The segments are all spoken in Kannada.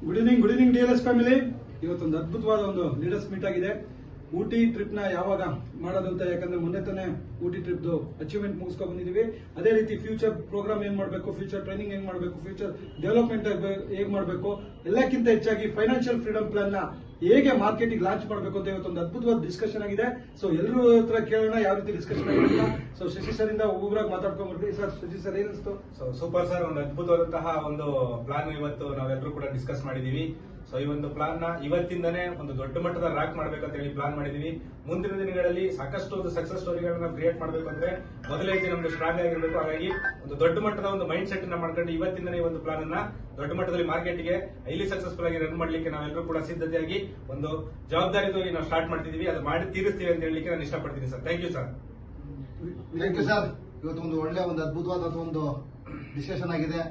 Good evening DLS family. ಇವತ್ತೊಂದು ಅದ್ಭುತವಾದ ಒಂದು ಲೀಡರ್ಸ್ ಮೀಟ್ ಆಗಿದೆ. ಊಟಿ ಟ್ರಿಪ್ ನ ಯಾವಾಗ ಮಾಡೋದಂತ, ಯಾಕಂದ್ರೆ ಮೊನ್ನೆ ತಾನೇ ಊಟಿ ಟ್ರಿಪ್ ಅಚೀವ್ಮೆಂಟ್ ಮುಗಿಸ್ಕೊಂಡು ಬಂದಿದೀವಿ. ಅದೇ ರೀತಿ ಫ್ಯೂಚರ್ ಪ್ರೋಗ್ರಾಮ್ ಏನ್ ಮಾಡಬೇಕು, ಫ್ಯೂಚರ್ ಟ್ರೈನಿಂಗ್ ಹೆಂಗ್ ಮಾಡಬೇಕು, ಫ್ಯೂಚರ್ ಡೆವಲಪ್ಮೆಂಟ್ ಹೇಗ್ ಮಾಡಬೇಕು, ಎಲ್ಲಕ್ಕಿಂತ ಹೆಚ್ಚಾಗಿ ಫೈನಾನ್ಷಿಯಲ್ ಫ್ರೀಡಮ್ ಪ್ಲಾನ್ ನ ಹೇಗೆ ಮಾರ್ಕೆಟಿಂಗ್ ಲಾಂಚ್ ಮಾಡಬೇಕು ಅಂತ ಇವತ್ತೊಂದು ಅದ್ಭುತವಾದ ಡಿಸ್ಕಷನ್ ಆಗಿದೆ. ಸೊ ಎಲ್ಲರೂ ಹತ್ರ ಕೇಳೋಣ ಯಾವ ರೀತಿ ಡಿಸ್ಕಷನ್ ಆಗಿಲ್ಲ. ಸೊ ಶಶಿ ಸರ್ ಇಂದ ಒಬ್ಬೊಬ್ಬರಾಗಿ ಮಾತಾಡ್ಕೊಂಡ್ಬಿಡ್ತೀವಿ. ಸರ್, ಶಶಿ ಸರ್ ಏನಿಸ್ತು? ಸೊ ಸೂಪರ್ ಸರ್, ಒಂದು ಅದ್ಭುತವಾದಂತಹ ಒಂದು ಪ್ಲಾನ್ ಇವತ್ತು ನಾವೆಲ್ಲರೂ ಕೂಡ ಡಿಸ್ಕಸ್ ಮಾಡಿದೀವಿ. ಸೊ ಈ ಒಂದು ಪ್ಲಾನ್ ನ ಇವತ್ತಿಂದನೇ ಒಂದು ದೊಡ್ಡ ಮಟ್ಟದ ರಾಕ್ ಮಾಡ್ಬೇಕಂತ ಹೇಳಿ ಪ್ಲಾನ್ ಮಾಡಿದೀವಿ. ಮುಂದಿನ ದಿನಗಳಲ್ಲಿ ಸಾಕಷ್ಟು ಒಂದು ಸಕ್ಸಸ್ ಸ್ಟೋರಿಗಳನ್ನ ಕ್ರಿಯೇಟ್ ಮಾಡಬೇಕು ಅಂದ್ರೆ ಮೊದಲೇ ನಮ್ದು ಸ್ಟ್ರಾಂಗ್ ಆಗಿರಬೇಕು. ಹಾಗಾಗಿ ಒಂದು ದೊಡ್ಡ ಮಟ್ಟದ ಒಂದು ಮೈಂಡ್ ಸೆಟ್ ನ ಮಾಡ್ಕೊಂಡು ಇವತ್ತಿಂದನೇ ಈ ಒಂದು ಪ್ಲಾನ್ ಅನ್ನ ದೊಡ್ಡ ಮಟ್ಟದಲ್ಲಿ ಮಾರ್ಕೆಟ್ಗೆ ಹೈಲಿ ಸಕ್ಸಸ್ಫುಲ್ ಆಗಿ ರನ್ ಮಾಡ್ಲಿಕ್ಕೆ ನಾವೆಲ್ಲರೂ ಕೂಡ ಸಿದ್ಧತೆಯಾಗಿ ಒಂದು ಜವಾಬ್ದಾರಿಯಾಗಿ ನಾವು ಸ್ಟಾರ್ಟ್ ಮಾಡ್ತಿದೀವಿ. ಅದು ಮಾಡಿ ತೀರಿಸ್ತೀವಿ ಅಂತ ಹೇಳಲಿಕ್ಕೆ ನಾನು ಇಷ್ಟಪಡ್ತೀನಿ sir. Thank you sir. Thank you sir. ಇವತ್ತು ಒಂದು ಅದ್ಭುತವಾದ ಒಂದು ಡಿಸ್ಕಷನ್ ಆಗಿದೆ.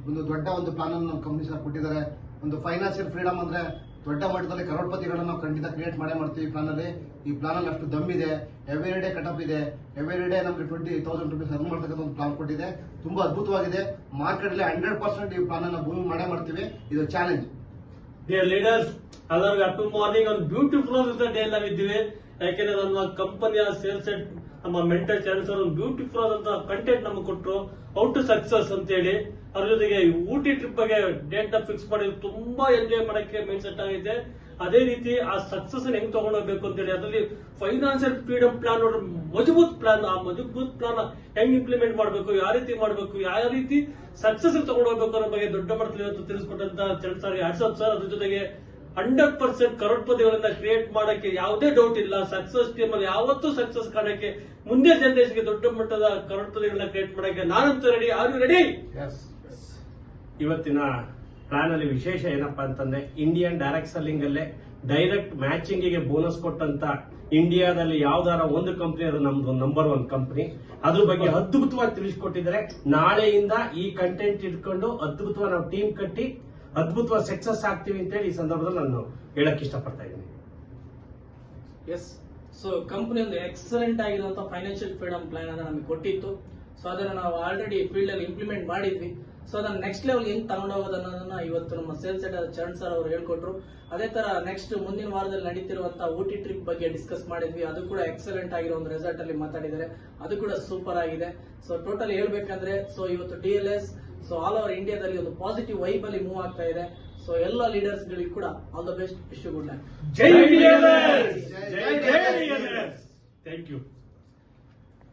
ಒಂದು ದೊಡ್ಡ ಒಂದು ಪ್ಲಾನ್ ಅನ್ನು ನಮ್ಮ ಕಂಪನಿ ಸರ್ ಕೊಟ್ಟಿದ್ದಾರೆ. ಒಂದು ಫೈನಾನ್ಷಿಯಲ್ ಫ್ರೀಡಮ್ ಅಂದ್ರೆ ದೊಡ್ಡ ಮಟ್ಟದಲ್ಲಿ ಕರೋಡ್ಪತಿಗಳನ್ನು ನಾವು ಖಂಡಿತ ಕ್ರಿಯೇಟ್ ಮಾಡ್ತೀವಿ ಪ್ಲಾನ್ ಅಲ್ಲಿ. ಈ ಪ್ಲಾನ್ ಅಲ್ಲಿ ಅಷ್ಟು ದಮ್ ಇದೆ. ಎವ್ರಿ ಡೇ ಕಟಪ್ ಇದೆ. ಎವ್ರಿ ಡೇ ನಮಗೆ 20,000 rupees ಅರ್ನ್ ಮಾಡ್ತಕ್ಕಂಥ ಒಂದು ಪ್ಲಾನ್ ಕೊಟ್ಟಿದೆ. ತುಂಬಾ ಅದ್ಭುತವಾಗಿದೆ. ಮಾರ್ಕೆಟ್ ಅಲ್ಲಿ 100% ಈ ಪ್ಲಾನ್ ಅನ್ನ ಭೂಮಿ ಮಾಡ್ತೀವಿ. ಇದು ಚಾಲೆಂಜ್. ಡಿಯರ್ ಲೀಡರ್ಸ್, ಎಲ್ಲರಿಗೂ ಅಪ್ ಮಾರ್ನಿಂಗ್ ಒಂದು ಬ್ಯೂಟಿಫುಲ್ ಡೇ ಎಲ್ಲ ಇದ್ದೀವಿ. ಯಾಕೆಂದ್ರೆ ನಮ್ಮ ಕಂಪನಿಯ ಸೇಲ್ಸ್ ನಮ್ಮ ಮೆಂಟಲ್ ಚಾಲೆಂಜ್ ಅವರು ಒಂದು ಬ್ಯೂಟಿಫುಲ್ ಆದಂತಹ ಕಂಟೆಂಟ್ ನಮಗೆ ಕೊಟ್ಟರು, ಹೌ ಟು ಸಕ್ಸಸ್ ಅಂತ ಹೇಳಿ. ಅದ್ರ ಜೊತೆಗೆ ಊಟಿ ಟ್ರಿಪ್ ಬಗ್ಗೆ ಡೇಟ್ ಫಿಕ್ಸ್ ಮಾಡಿ ತುಂಬಾ ಎಂಜಾಯ್ ಮಾಡಕ್ಕೆ ಮೈಂಡ್ ಸೆಟ್ ಆಗಿದೆ. ಅದೇ ರೀತಿ ಆ ಸಕ್ಸಸ್ ಹೆಂಗ್ ತಗೊಂಡೋಗ್ಬೇಕು ಅಂತ ಹೇಳಿ ಅದರಲ್ಲಿ ಫೈನಾನ್ಷಿಯಲ್ ಫ್ರೀಡಮ್ ಪ್ಲಾನ್ ಮಜಬೂತ್ ಪ್ಲಾನ್, ಆ ಮಜಬೂತ್ ಪ್ಲಾನ್ ಹೆಂಗ್ ಇಂಪ್ಲಿಮೆಂಟ್ ಮಾಡಬೇಕು, ಯಾವ ರೀತಿ ಮಾಡಬೇಕು, ಯಾವ ರೀತಿ ಸಕ್ಸಸ್ ತಗೊಂಡೋಗ್ಬೇಕು ಅನ್ನೋ ಬಗ್ಗೆ ದೊಡ್ಡ ಮಟ್ಟದಲ್ಲಿ ಇವತ್ತು ತಿಳಿಸ್ಕೊಟ್ಟಂತ ಚರಣ್ ಸರ್ ಹ್ಯಾಟ್ಸ್ ಸರ್. ಅದ್ರ ಜೊತೆಗೆ 100% ಕರೋಡ್ಪತಿಗಳನ್ನ ಕ್ರಿಯೇಟ್ ಮಾಡಕ್ಕೆ ಯಾವುದೇ ಡೌಟ್ ಇಲ್ಲ. ಸಕ್ಸಸ್ ಟೀಮ್ ಅಲ್ಲಿ ಯಾವತ್ತೂ ಸಕ್ಸಸ್ ಕಾಣಕ್ಕೆ ಮುಂದೆ ಜನರೇಷನ್ಗೆ ದೊಡ್ಡ ಮಟ್ಟದ ಕರೋಡ್ಪತಿಗಳನ್ನ ಕ್ರಿಯೇಟ್ ಮಾಡಕ್ಕೆ ನಾನಂತೂ ರೆಡಿ. Are you ready? ಇವತ್ತಿನ ಪ್ಲಾನ್ ಅಲ್ಲಿ ವಿಶೇಷ ಏನಪ್ಪಾ ಅಂತಂದ್ರೆ ಇಂಡಿಯನ್ ಡೈರೆಕ್ಟ್ ಸೆಲ್ಲಿಂಗ್ ಅಲ್ಲೇ ಡೈರೆಕ್ಟ್ ಮ್ಯಾಚಿಂಗ್ ಗೆ ಬೋನಸ್ ಕೊಟ್ಟಂತ ಇಂಡಿಯಾದಲ್ಲಿ ಯಾವ್ದಾರ ಒಂದು ಕಂಪನಿ ಅದು ನಮ್ದು ನಂಬರ್ 1 ಕಂಪನಿ. ಅದ್ರ ಬಗ್ಗೆ ಅದ್ಭುತವಾಗಿ ತಿಳಿಸ್ಕೊಟ್ಟಿದ್ದಾರೆ. ನಾಳೆಯಿಂದ ಈ ಕಂಟೆಂಟ್ ಇಟ್ಕೊಂಡು ಅದ್ಭುತವಾಗಿ ನಾವು ಟೀಮ್ ಕಟ್ಟಿ ಅದ್ಭುತವಾಗಿ ಸಕ್ಸಸ್ ಆಗ್ತೀವಿ ಅಂತ ಹೇಳಿ ಈ ಸಂದರ್ಭದಲ್ಲಿ ನಾನು ಹೇಳಕ್ ಇಷ್ಟಪಡ್ತಾ ಇದ್ದೀನಿ. ಎಸ್, ಸೊ ಕಂಪನಿ ಒಂದು ಎಕ್ಸಲೆಂಟ್ ಆಗಿರುವಂತಹ ಫೈನಾನ್ಷಿಯಲ್ ಫ್ರೀಡಮ್ ಪ್ಲಾನ್ ಅನ್ನ ನಮಗೆ ಕೊಟ್ಟಿತ್ತು. ಸೊ ಅದನ್ನ ನಾವು ಆಲ್ರೆಡಿ ಫೀಲ್ಡ್ ಅಲ್ಲಿ ಇಂಪ್ಲಿಮೆಂಟ್ ಮಾಡಿದ್ವಿ. ಸೊ ಅದನ್ನ ನೆಕ್ಸ್ಟ್ ಲೆವೆಲ್ ಹೆಂಗ್ ತಗೊಂಡೋಗೋದು ಅನ್ನೋದನ್ನ ಇವತ್ತು ನಮ್ಮ ಸೇಲ್ಸ್ ಹೆಡ್ ಚರಣ್ ಸರ್ ಅವರು ಹೇಳ್ಕೊಟ್ರು. ಅದೇ ತರ ನೆಕ್ಸ್ಟ್ ಮುಂದಿನ ವಾರದಲ್ಲಿ ನಡೀತಿರುವಂತಹ ಊಟಿ ಟ್ರಿಪ್ ಬಗ್ಗೆ ಡಿಸ್ಕಸ್ ಮಾಡಿದ್ವಿ. ಅದು ಕೂಡ ಎಕ್ಸಲೆಂಟ್ ಆಗಿರೋ ಒಂದು ರೆಸಾರ್ಟ್ ಅಲ್ಲಿ ಮಾತಾಡಿದ್ದಾರೆ. ಅದು ಕೂಡ ಸೂಪರ್ ಆಗಿದೆ. ಸೊ ಟೋಟಲ್ ಹೇಳ್ಬೇಕಂದ್ರೆ ಸೊ ಇವತ್ತು DLS ಸೊ ಆಲ್ ಓವರ್ ಇಂಡಿಯಾದಲ್ಲಿ ಒಂದು ಪಾಸಿಟಿವ್ ವೈಬ್ ಅಲ್ಲಿ ಮೂವ್ ಆಗ್ತಾ ಇದೆ. ಸೊ ಎಲ್ಲ ಲೀಡರ್ಸ್ ಗಳಿಗೆ ಕೂಡ all the best. Wish you good luck. ಜೈ DLS! ಜೈ DLS! Thank you.